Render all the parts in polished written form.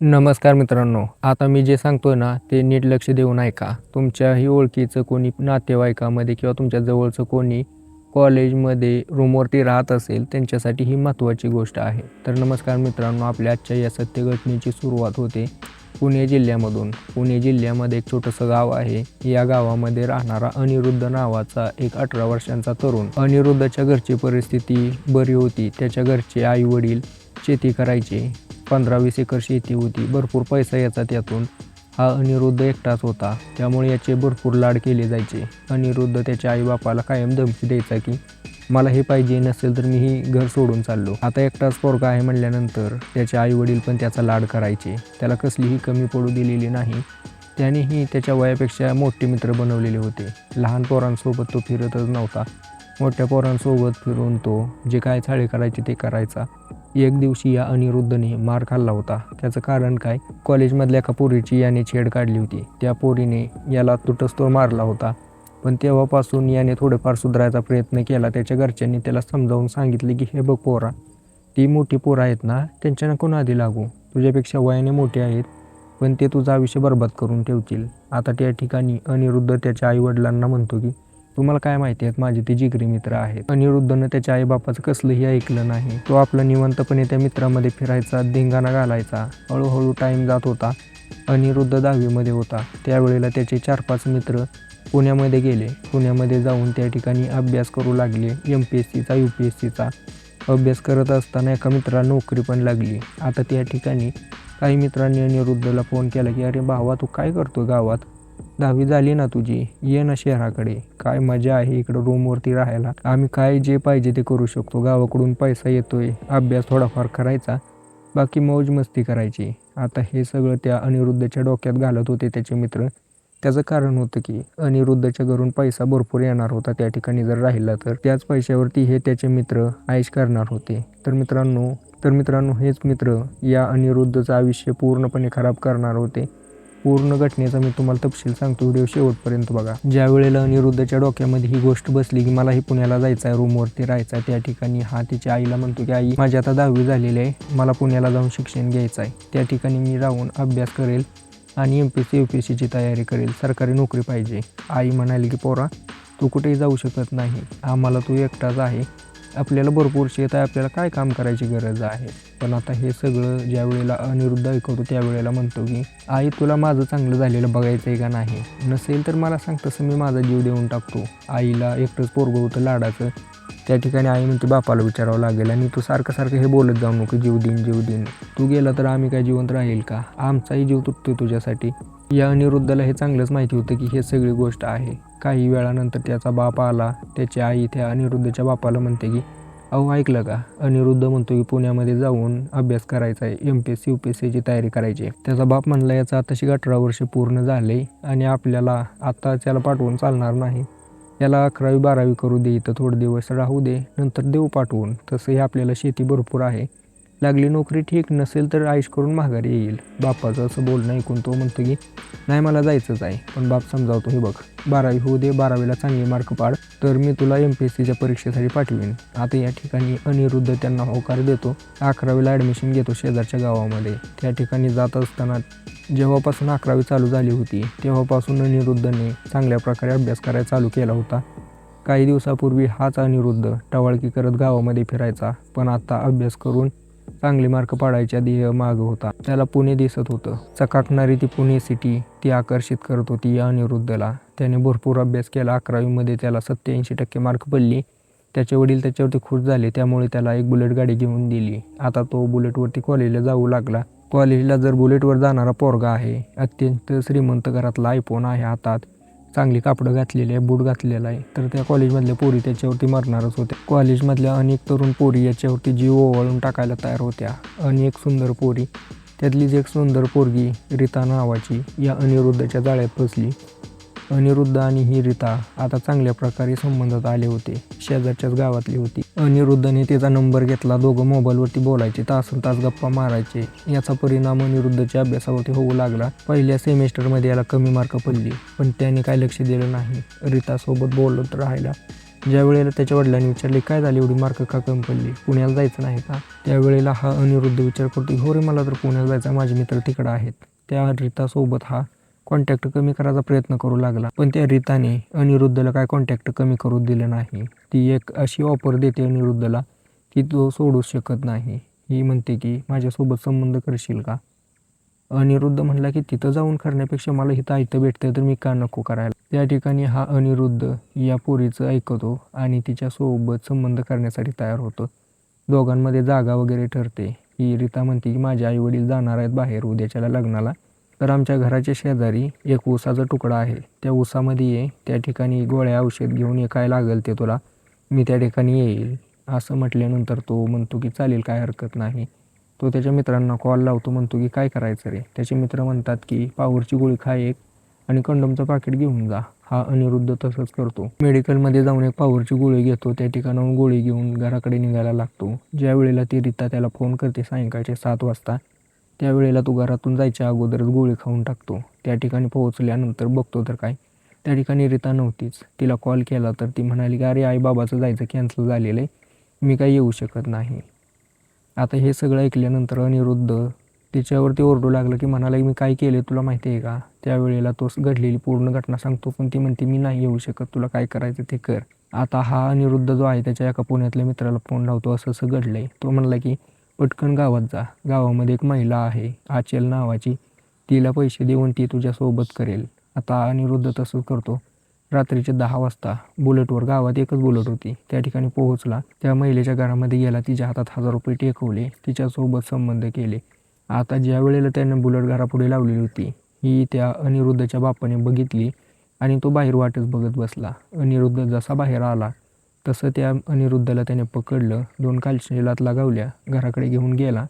नमस्कार मित्रांनो. आता मी जे सांगतोय ना, ते नीट लक्ष देऊन ऐका. तुमच्याही ओळखीचं कोणी नातेवाईकामध्ये किंवा तुमच्या जवळचं कोणी कॉलेजमध्ये रूमवरती राहत असेल, त्यांच्यासाठी ही महत्त्वाची गोष्ट आहे. तर नमस्कार मित्रांनो, आपल्या आजच्या या सत्य घटनेची सुरुवात होते पुणे जिल्ह्यामधून. पुणे जिल्ह्यामध्ये एक छोटंसं गाव आहे. या गावामध्ये राहणारा अनिरुद्ध नावाचा एक 18 वर्षांचा तरुण. अनिरुद्धच्या घरची परिस्थिती बरी होती. त्याच्या घरचे आई-वडील शेती करायचे. 15-20 एकर शेती होती. भरपूर पैसा यायचा त्यातून. हा अनिरुद्ध एकटाच होता. त्यामुळे याचे भरपूर लाड केले जायचे. अनिरुद्ध त्याच्या आईबापाला कायम धमकी द्यायचा की मला हे पाहिजे, नसेल तर मी ही घर सोडून चाललो. आता एकटाच पोरगा आहे म्हणल्यानंतर त्याचे आईवडील पण त्याचा लाड करायचे. त्याला कसलीही कमी पडू दिलेली नाही. त्यानेही त्याच्या वयापेक्षा मोठे मित्र बनवलेले होते. लहान पोरांसोबत तो फिरतच नव्हता. मोठ्या पोरांसोबत फिरून तो जे काय चाळे करायचे ते करायचा. एक दिवशी या अनिरुद्धने मार खाल्ला होता. त्याचं कारण काय? कॉलेजमधल्या एका पोरीची याने छेड काढली होती. त्या पोरीने याला तुटस्तोर मारला होता. पण तेव्हापासून याने थोडेफार सुधारायचा प्रयत्न केला. त्याच्या घरच्यांनी त्याला समजावून सांगितले की हे बघ पोरा, ती मोठी पोरं आहेत ना, त्यांच्या नको नादी लागू. तुझ्यापेक्षा वयाने मोठे आहेत, पण ते तुझं आयुष्य बरबाद करून ठेवतील. आता त्या ठिकाणी अनिरुद्ध त्याच्या आईवडिलांना म्हणतो की तुम्हाला काय माहिती आहेत, माझे ते जिगरी मित्र आहेत. अनिरुद्धनं त्याच्या आईबापाचं कसलंही ऐकलं नाही. तो आपला निवांतपणे त्या मित्रामध्ये फिरायचा, धिंगाणा घालायचा. हळूहळू टाईम जात होता. अनिरुद्ध 10वीमध्ये होता. त्यावेळेला त्याचे 4-5 मित्र पुण्यामध्ये गेले. पुण्यामध्ये जाऊन त्या ठिकाणी अभ्यास करू लागले. MPSCचा UPSCचा अभ्यास करत असताना एका मित्राला नोकरी पण लागली. आता त्या ठिकाणी काही मित्रांनी अनिरुद्धला फोन केला की अरे भावा, तू काय करतो गावात? 10वी झाली ना तुझी, ये ना शहराकडे. काय मजा आहे इकडं रूमवरती राहायला. आम्ही काय जे पाहिजे ते करू शकतो. गावाकडून पैसा येतोय, अभ्यास थोडाफार करायचा, बाकी मौज मस्ती करायची. आता हे सगळं त्या अनिरुद्धच्या डोक्यात घालत होते त्याचे मित्र. त्याचं कारण होतं की अनिरुद्धच्या घरून पैसा भरपूर येणार होता त्या ठिकाणी जर राहिला तर. त्याच पैशावरती हे त्याचे मित्र ऐश करणार होते. तर मित्रांनो हेच मित्र या अनिरुद्धचं आयुष्य पूर्णपणे खराब करणार होते. पूर्ण घटनेचा मी तुम्हाला तपशील सांगतो, व्हिडिओ शेवटपर्यंत बघा. ज्या वेळेला अनिरुद्धच्या डोक्यामध्ये ही गोष्ट बसली की मलाही पुण्याला जायचं आहे, रूमवरती राहायचं आहे, त्या ठिकाणी हा तिच्या आईला म्हणतो की आई, माझी आता 10वी झालेली आहे, मला पुण्याला जाऊन शिक्षण घ्यायचं आहे. त्या ठिकाणी मी राहून अभ्यास करेल आणि MPSC UPSCची तयारी करेल, सरकारी नोकरी पाहिजे. आई म्हणाली की पोरा, तू कुठेही जाऊ शकत नाही, आम्हाला तू एकटाच आहे, आपल्याला भरपूर शेत आहे, आपल्याला काय काम करायची गरज आहे. पण आता हे सगळं ज्या वेळेला अनिरुद्ध ऐकवतो त्यावेळेला म्हणतो की आई, तुला माझं चांगलं झालेलं बघायचं आहे का नाही? नसेल तर मला सांग, तसं मी माझा जीव देऊन टाकतो. आईला एकटंच पोरगं होतं लाडाचं. त्या ठिकाणी आई म्हणते बापाला विचारावं लागेल आणि तू सारखं सारखं हे बोलत जाऊ नको, जीव देईन जीव देईन. तू गेला तर आम्ही काय जिवंत राहील का? आमचाही जीव तुटतोय तुझ्यासाठी. या अनिरुद्धला हे चांगलंच माहिती होतं की हे सगळी गोष्ट आहे. काही वेळानंतर त्याचा बाप आला. त्याची आई त्या अनिरुद्धच्या बापाला म्हणते की अहो ऐकलं का? अनिरुद्ध म्हणतो की पुण्यामध्ये जाऊन अभ्यास करायचा आहे, MPSC UPSCची तयारी करायची आहे. त्याचा बाप म्हणला याचा आताशी 18 वर्ष पूर्ण झाले आणि आपल्याला आता त्याला पाठवून चालणार नाही. याला 11वी 12वी करू दे, इथं थोडे दिवस राहू दे, नंतर देऊ पाठवून. तसंही आपल्याला शेती भरपूर आहे, लागली नोकरी ठीक, नसेल तर आयुष करून माघारी येईल. बापाचं असं बोलणं ऐकून तो म्हणतो की नाही मला जायचंच आहे. पण बाप समजावतो, हे बघ 12वी होऊ दे, 12वीला चांगले मार्क पाड, तर मी तुला MPSCच्या परीक्षेसाठी पाठवीन. आता या ठिकाणी अनिरुद्ध त्यांना होकार देतो. 11वीला ॲडमिशन घेतो शेजारच्या गावामध्ये. त्या ठिकाणी जात असताना जेव्हापासून 11वी चालू झाली होती तेव्हापासून अनिरुद्धने चांगल्या प्रकारे अभ्यास करायला चालू केला होता. काही दिवसापूर्वी हाच अनिरुद्ध टवाळकी करत गावामध्ये फिरायचा, पण आता अभ्यास करून चांगले मार्क पाडायच्या ध्येय मागं होता. त्याला पुणे दिसत होतं. चकाकणारी ती पुणे सिटी ती आकर्षित करत होती या अनिरुद्धला. त्याने भरपूर अभ्यास केला. 11वीमध्ये त्याला 87% मार्क पडले. त्याचे वडील त्याच्यावरती खुश झाले, त्यामुळे त्याला एक बुलेट गाडी घेऊन दिली. आता तो बुलेटवरती कॉलेजला जाऊ लागला. कॉलेजला जर बुलेटवर जाणारा पोरगा आहे, अत्यंत श्रीमंत घरातला iPhone आहे हातात, चांगली कापडं घातलेली आहे, बूट घातलेला आहे, तर त्या कॉलेजमधल्या पोरी त्याच्यावरती मरणारच होत्या. कॉलेजमधल्या अनेक तरुण पोरी याच्यावरती जीव ओवाळून टाकायला तयार होत्या. अनेक सुंदर पोरी, त्यातलीच एक सुंदर पोरगी रीता नावाची या अनिरुद्धच्या जाळ्यात फसली. अनिरुद्ध आणि ही रीता आता चांगल्या प्रकारे संबंधात आले होते. शेजारच्याच गावातली होती. अनिरुद्धने तिचा नंबर घेतला. दोघं मोबाईलवरती बोलायचे, तासनतास गप्पा मारायचे. याचा परिणाम अनिरुद्धच्या अभ्यासावरती होऊ लागला. पहिल्या सेमिस्टरमध्ये याला कमी मार्क पडले, पण त्याने काय लक्ष दिलं नाही. रीतासोबत बोलत राहिला. ज्यावेळेला त्याच्या वडिलांनी विचारले, काय झाले, एवढी मार्क का कमी पडली, पुण्याला जायचं नाही का? त्यावेळेला हा अनिरुद्ध विचार करतो, हो रे, मला तर पुण्याला जायचं, माझे मित्र तिकडं आहेत. त्या रीतासोबत हा कॉन्टॅक्ट कमी करायचा प्रयत्न करू लागला, पण त्या रीताने अनिरुद्धला काय कॉन्टॅक्ट कमी करू दिलं नाही. ती एक अशी ऑफर देते अनिरुद्धला की तो सोडूच शकत नाही. ही म्हणते की माझ्यासोबत संबंध करशील का? अनिरुद्ध म्हणला की तिथं जाऊन करण्यापेक्षा मला इथं आयतं भेटतं तर मी का नको करायला. त्या ठिकाणी हा अनिरुद्ध या पोरीचं ऐकतो आणि तिच्यासोबत संबंध करण्यासाठी तयार होतो. दोघांमध्ये जागा वगैरे ठरते. ही रीता म्हणते की माझे आईवडील जाणार आहेत बाहेर उद्याच्याला लग्नाला, तर आमच्या घराच्या शेजारी एक ऊसाचा तुकडा आहे, त्या ऊसामध्ये ये, त्या ठिकाणी गोळ्या औषध घेऊन ये, काय लागेल ते तुला, मी त्या ठिकाणी येईल. असं म्हटल्यानंतर तो म्हणतो की चालेल, काय हरकत नाही. तो त्याच्या मित्रांना कॉल लावतो, म्हणतो की काय करायचं रे? त्याचे मित्र म्हणतात की पॉवरची गोळी खा एक आणि कंडोमचं पाकिट घेऊन जा. हा अनिरुद्ध तसंच करतो. मेडिकलमध्ये जाऊन एक पॉवरची गोळी घेतो, त्या ठिकाणाहून गोळी घेऊन घराकडे निघायला लागतो. ज्या वेळेला ती रीता त्याला फोन करते सायंकाळचे 7 वाजता, त्यावेळेला तो घरातून जायच्या अगोदरच गोळी खाऊन टाकतो. त्या ठिकाणी पोहोचल्यानंतर बघतो तर काय, त्या ठिकाणी रीता नव्हतीच. तिला कॉल केला तर ती म्हणाली की अरे, आई बाबाचं जायचं कॅन्सल झालेलं आहे, मी काही येऊ शकत नाही. आता हे सगळं ऐकल्यानंतर अनिरुद्ध तिच्यावरती ओरडू लागलं की म्हणाला की मी काय केले तुला माहिती आहे का? त्यावेळेला तो घडलेली पूर्ण घटना सांगतो, पण ती म्हणते मी नाही येऊ शकत, तुला काय करायचं ते कर. आता हा अनिरुद्ध जो आहे त्याच्या एका पुण्यातल्या मित्राला फोन लावतो, असं असं घडलंय. तो म्हणला की पटकन गावात जा, गावामध्ये एक महिला आहे आचल नावाची, तिला पैसे देऊन ती तुझ्यासोबत करेल. आता अनिरुद्ध तसंच करतो. रात्रीचे 10 वाजता बुलेटवर, गावात एकच बुलेट होती, त्या ठिकाणी पोहोचला. त्या महिलेच्या घरामध्ये गेला, तिच्या हातात 1000 रुपये टेकवले, तिच्यासोबत संबंध केले. आता ज्या वेळेला त्याने बुलेट घरापुढे लावलेली होती, ही त्या अनिरुद्धच्या बापाने बघितली आणि तो बाहेर वाटच बघत बसला. अनिरुद्ध जसा बाहेर आला तसं त्या अनिरुद्धला त्याने पकडलं, 2 कालशेलात लगावल्या, घराकडे घेऊन गेला.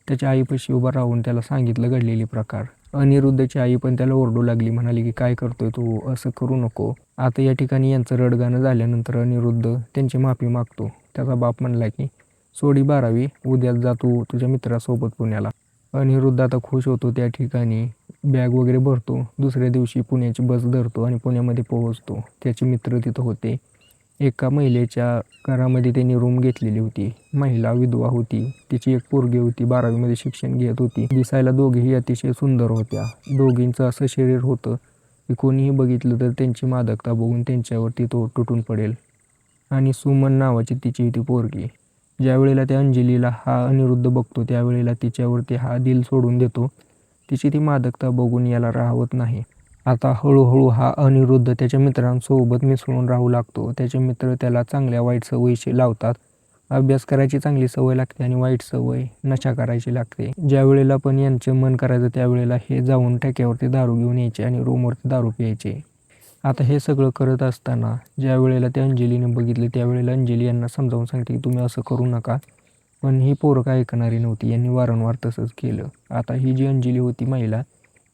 त्याच्या आईपाशी उभा राहून त्याला सांगितलं घडलेले प्रकार. अनिरुद्धची आई पण त्याला ओरडू लागली, म्हणाली की काय करतोय तू, असं करू नको. आता या ठिकाणी यांचं रडगाणं झाल्यानंतर अनिरुद्ध त्यांची माफी मागतो. त्याचा बाप म्हणला की सोडी 12वी, उद्या जा तू तुझ्या मित्रासोबत पुण्याला. अनिरुद्ध आता खुश होतो. त्या ठिकाणी बॅग वगैरे भरतो. दुसऱ्या दिवशी पुण्याची बस धरतो आणि पुण्यामध्ये पोहोचतो. त्याचे मित्र तिथं होते. एका महिलेच्या घरामध्ये त्यांनी रूम घेतलेली होती. महिला विधवा होती. तिची एक पोरगी होती, 12वीमध्ये शिक्षण घेत होती. दिसायला दोघेही अतिशय सुंदर होत्या. दोघींचं असं शरीर होतं की कोणीही बघितलं तर त्यांची मादकता बघून त्यांच्यावरती तो तुटून पडेल. आणि सुमन नावाची तिची ती पोरगी. ज्यावेळेला त्या अंजलीला हा अनिरुद्ध बघतो, त्यावेळेला तिच्यावरती हा दिल सोडून देतो. तिची ती मादकता बघून याला राहवत नाही. आता हळूहळू हा अनिरुद्ध त्याच्या मित्रांसोबत मिसळून राहू लागतो. त्याचे मित्र त्याला चांगल्या वाईट सवयीशी लावतात. अभ्यास करायची चांगली सवय लागते आणि वाईट सवय नशा करायची लागते. ज्यावेळेला पण यांचं मन करायचं त्यावेळेला हे जाऊन ठेक्यावरती दारू घेऊन यायचे आणि रूमवरती दारू प्यायचे. आता हे सगळं करत असताना ज्या वेळेला त्या अंजलीने बघितले, त्यावेळेला अंजली यांना समजावून सांगते की तुम्ही असं करू नका, पण ही पोरं काय ऐकणारी नव्हती. यांनी वारंवार तसंच केलं. आता ही जी अंजली होती महिला,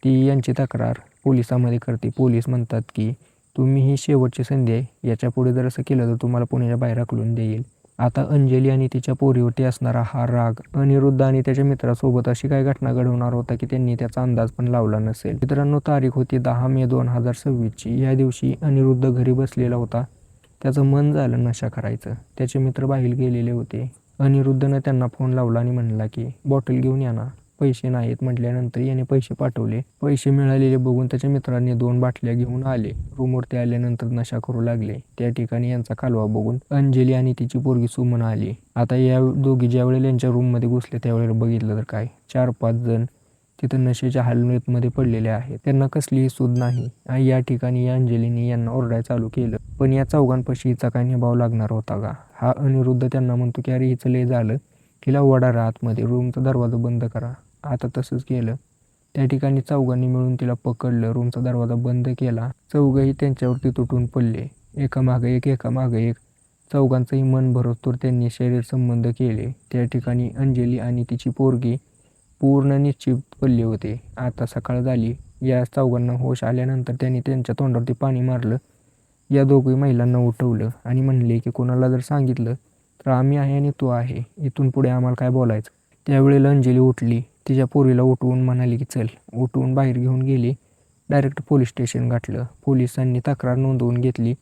ती यांची तक्रार पोलिसामध्ये करते. पोलीस म्हणतात की तुम्ही ही शेवटची संधी आहे, याच्यापुढे जर असं केलं तर तुम्हाला पुण्याच्या बाहेर हाकलून देईल. आता अंजली आणि तिच्या पोरीवरती असणारा हा राग अनिरुद्ध आणि त्याच्या मित्रासोबत अशी काय घटना घडवणार होता की त्यांनी त्याचा अंदाज पण लावला नसेल. मित्रांनो, तारीख होती 10 मे 2026ची. या दिवशी अनिरुद्ध घरी बसलेला होता. त्याचं मन झालं नशा करायचं. त्याचे मित्र बाहेर गेलेले होते. अनिरुद्धनं त्यांना फोन लावला आणि म्हणला की बॉटल घेऊन या ना. पैसे नाहीत म्हटल्यानंतर याने पैसे पाठवले. पैसे मिळालेले बघून त्याच्या मित्रांनी 2 बाटल्या घेऊन आले. रूमवरती आल्यानंतर नशा करू लागले. त्या ठिकाणी यांचा कालवा बघून अंजली आणि तिची पोरगी सुमन आली. आता या दोघी ज्यावेळेला यांच्या रूममध्ये घुसले त्यावेळेला बघितलं तर काय, 4-5 जण तिथं नशेच्या हालतमध्ये पडलेले आहेत. त्यांना कसलीही सूद नाही. आणि या ठिकाणी या अंजलीने यांना ओरडायला चालू केलं. पण या चौघांपाशी हिचा काय निभाव लागणार होता का? हा अनिरुद्ध त्यांना म्हणतो की अरे हिचं लय झालं, हिला वडा रा आतमध्ये, रूमचा दरवाजा बंद करा. आता तसंच केलं. त्या ठिकाणी चौघांनी मिळून तिला पकडलं, रूमचा दरवाजा बंद केला. चौघही त्यांच्यावरती तुटून पडले, एकामागे एक एकामागे एक. चौघांचंही मन भरतोर त्यांनी शरीर संबंध केले. त्या ठिकाणी अंजली आणि तिची पोरगी पूर्ण निश्चित पडले होते. आता सकाळ झाली. या चौघांना होश आल्यानंतर त्यांनी त्यांच्या तोंडावरती पाणी मारलं. या दोघी महिलांना उठवलं आणि म्हणले की कोणाला जर सांगितलं तर आम्ही आहे आणि तू आहे, इथून पुढे आम्हाला काय बोलायचं. त्यावेळेला अंजली उठली. तिच्या पोरीला उठवून म्हणाली की चल. उठवून बाहेर घेऊन गेली. डायरेक्ट पोलीस स्टेशन गाठलं. पोलिसांनी तक्रार नोंदवून घेतली.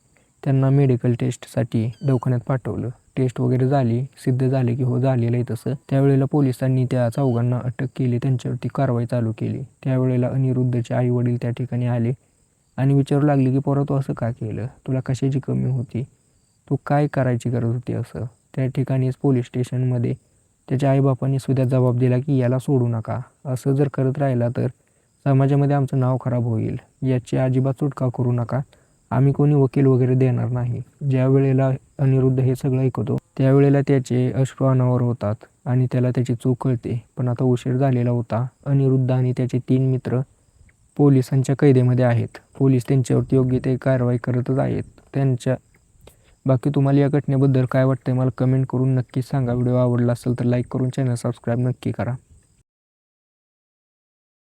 त्यांना मेडिकल टेस्टसाठी दवाखान्यात पाठवलं. टेस्ट वगैरे झाली, सिद्ध झाले की हो झालेलं आहे तसं. त्यावेळेला पोलिसांनी त्या चौघांना अटक केली, त्यांच्यावरती कारवाई चालू केली. त्यावेळेला अनिरुद्धचे आई-वडील त्या ठिकाणी आले आणि विचारू लागले की पोरा तू असं का केलं? तुला कशाची कमी होती? तू काय करायची गरज होती असं? त्या ठिकाणीच पोलीस स्टेशनमध्ये त्याच्या आईबापांनी सुद्धा जबाब दिला की याला सोडू नका. असं जर करत राहिला तर समाजामध्ये आमचं नाव खराब होईल. याची अजिबात सुटका करू नका. आम्ही कोणी वकील वगैरे देणार नाही. ज्या वेळेला अनिरुद्ध हे सगळं ऐकतो त्यावेळेला त्याचे अश्रू अनावर होतात आणि त्याला त्याची चूक कळते. पण आता उशीर झालेला होता. अनिरुद्ध आणि त्याचे 3 मित्र पोलिसांच्या कैदेमध्ये आहेत. पोलीस त्यांच्यावरती योग्य ते कारवाई करतच आहेत. बाकी तुम्हाला या घटनेबद्दल काय वाटतंय मला कमेंट करून नक्कीच सांगा. व्हिडिओ आवडला असेल तर लाईक करून चॅनल सबस्क्राईब नक्की करा.